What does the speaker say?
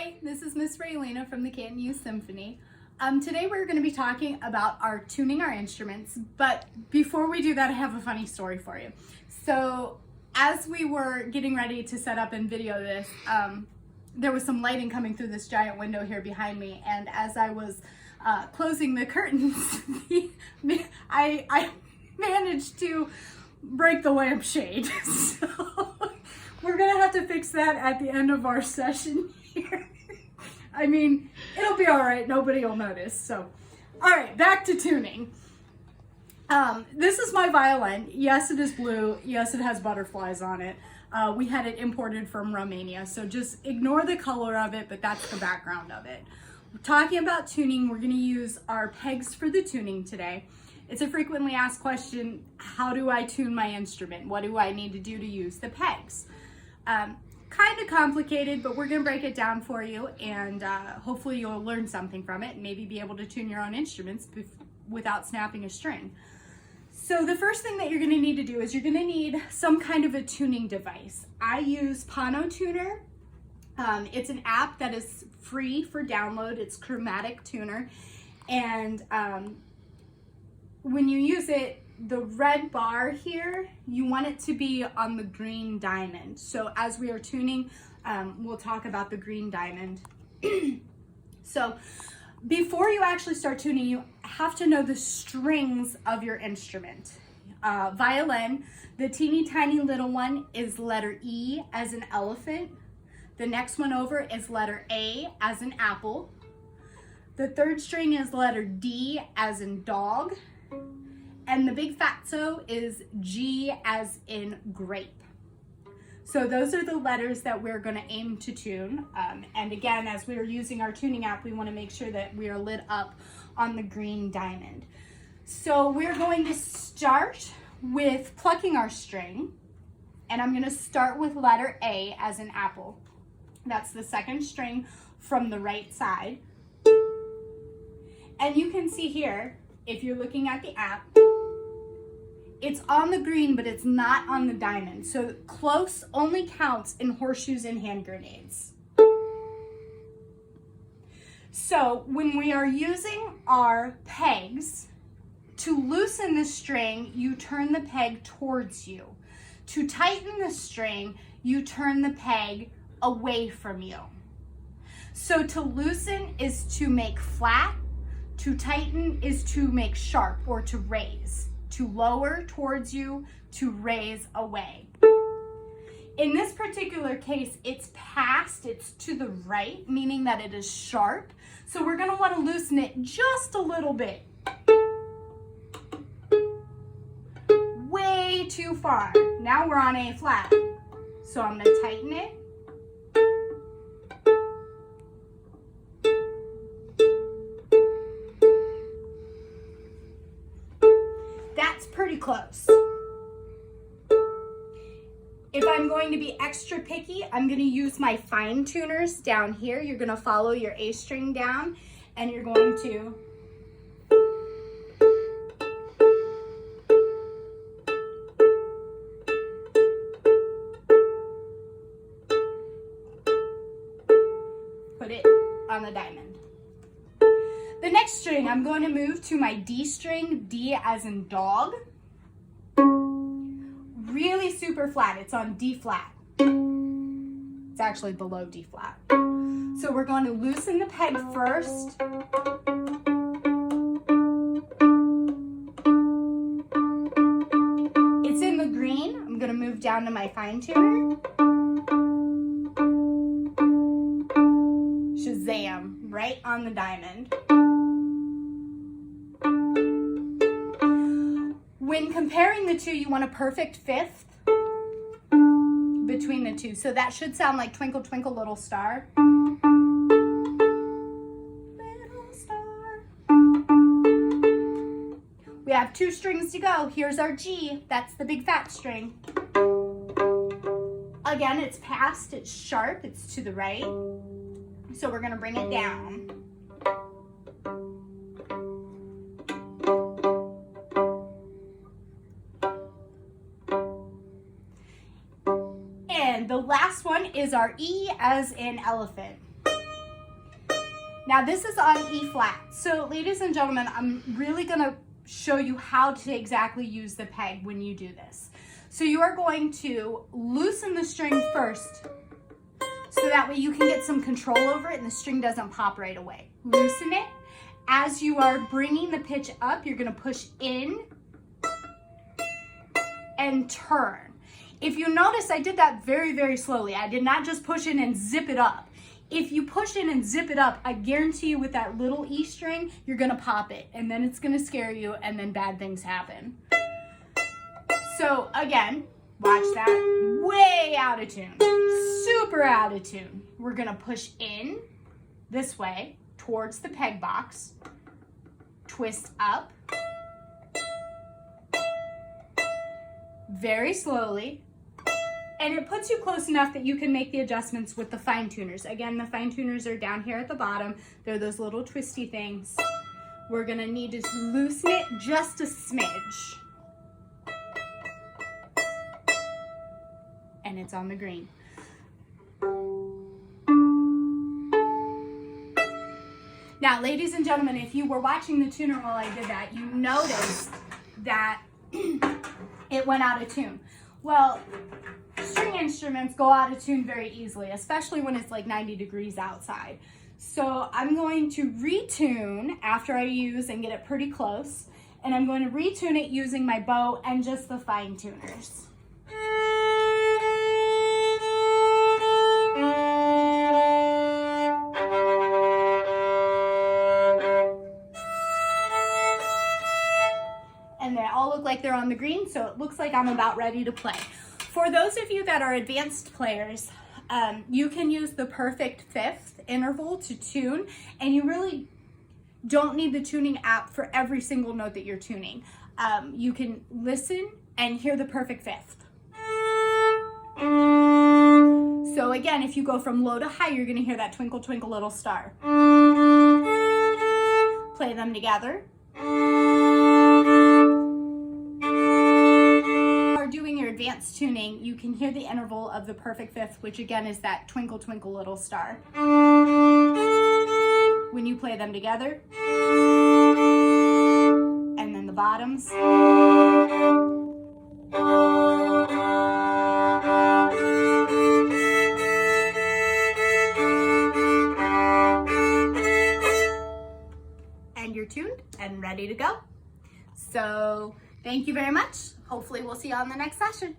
Hi, this is Miss Ralena from the Canton Youth Symphony. Today we're going to be talking about tuning our instruments, but before we do that, I have a funny story for you. So as we were getting ready to set up and video this, there was some lighting coming through this giant window here behind me, and as I was closing the curtains, I managed to break the lampshade. So we're gonna have to fix that at the end of our session here. I mean, it'll be all right. Nobody will notice. So, all right, back to tuning. This is my violin. Yes, it is blue. Yes, it has butterflies on it. We had it imported from Romania, so just ignore the color of it, but that's the background of it. We're talking about tuning. We're gonna use our pegs for the tuning today. It's a frequently asked question, how do I tune my instrument? What do I need to do to use the pegs? Kind of complicated, but we're going to break it down for you, and hopefully you'll learn something from it and maybe be able to tune your own instruments without snapping a string. So the first thing that you're going to need to do is you're going to need some kind of a tuning device. I use Pano Tuner. It's an app that is free for download. It's Chromatic Tuner, and when you use it, the red bar here, you want it to be on the green diamond. So as we are tuning, we'll talk about the green diamond. So before you actually start tuning, you have to know the strings of your instrument. Violin, the teeny tiny little one is letter E as in elephant. The next one over is letter A as in apple. The third string is letter D as in dog. And the big fatso is G as in grape. So those are the letters that we're going to aim to tune. And again, as we are using our tuning app, we want to make sure that we are lit up on the green diamond. So we're going to start with plucking our string. And I'm going to start with letter A as in apple. That's the second string from the right side. And you can see here, if you're looking at the app, it's on the green, but it's not on the diamond. So close only counts in horseshoes and hand grenades. So when we are using our pegs, to loosen the string, you turn the peg towards you. To tighten the string, you turn the peg away from you. So to loosen is to make flat, to tighten is to make sharp or to raise. To lower towards you, to raise away. In this particular case, it's past, it's to the right, meaning that it is sharp. So we're going to want to loosen it just a little bit. Way too far. Now we're on A flat. So I'm going to tighten it. Pretty close. If I'm going to be extra picky, I'm going to use my fine tuners down here. You're going to follow your A string down, and you're going to put it on the diamond. The next string, I'm going to move to my D string, D as in dog. Really super flat, it's on D flat. It's actually below D flat. So we're going to loosen the peg first. It's in the green. I'm going to move down to my fine tuner. Shazam, right on the diamond. When comparing the two, you want a perfect fifth between the two. So that should sound like Twinkle, Twinkle, Little Star. Little star. We have two strings to go. Here's our G. That's the big fat string. Again, it's past, it's sharp, it's to the right. So we're going to bring it down. And the last one is our E as in elephant. Now this is on E flat. So ladies and gentlemen, I'm really gonna show you how to exactly use the peg when you do this. So you are going to loosen the string first, so that way you can get some control over it and the string doesn't pop right away. Loosen it. As you are bringing the pitch up, you're gonna push in and turn. If you notice, I did that very, very slowly. I did not just push in and zip it up. If you push in and zip it up, I guarantee you with that little E string, you're gonna pop it and then it's gonna scare you and then bad things happen. So again, watch that, way out of tune, super out of tune. We're gonna push in this way towards the peg box, twist up, very slowly, and it puts you close enough that you can make the adjustments with the fine tuners. Again, the fine tuners are down here at the bottom. They're those little twisty things. We're gonna need to loosen it just a smidge. And it's on the green. Now, ladies and gentlemen, if you were watching the tuner while I did that, you noticed that it went out of tune. Well, string instruments go out of tune very easily, especially when it's like 90 degrees outside. So I'm going to retune after I use and get it pretty close, and I'm going to retune it using my bow and just the fine tuners. And they all look like they're on the green, so it looks like I'm about ready to play. For those of you that are advanced players, you can use the perfect fifth interval to tune, and you really don't need the tuning app for every single note that you're tuning. You can listen and hear the perfect fifth. So again, if you go from low to high, you're gonna hear that twinkle, twinkle, little star. Play them together. Doing your advanced tuning, you can hear the interval of the perfect fifth, which again is that twinkle, twinkle, little star. When you play them together, and then the bottoms. And you're tuned and ready to go. So thank you very much. Hopefully we'll see you on the next session.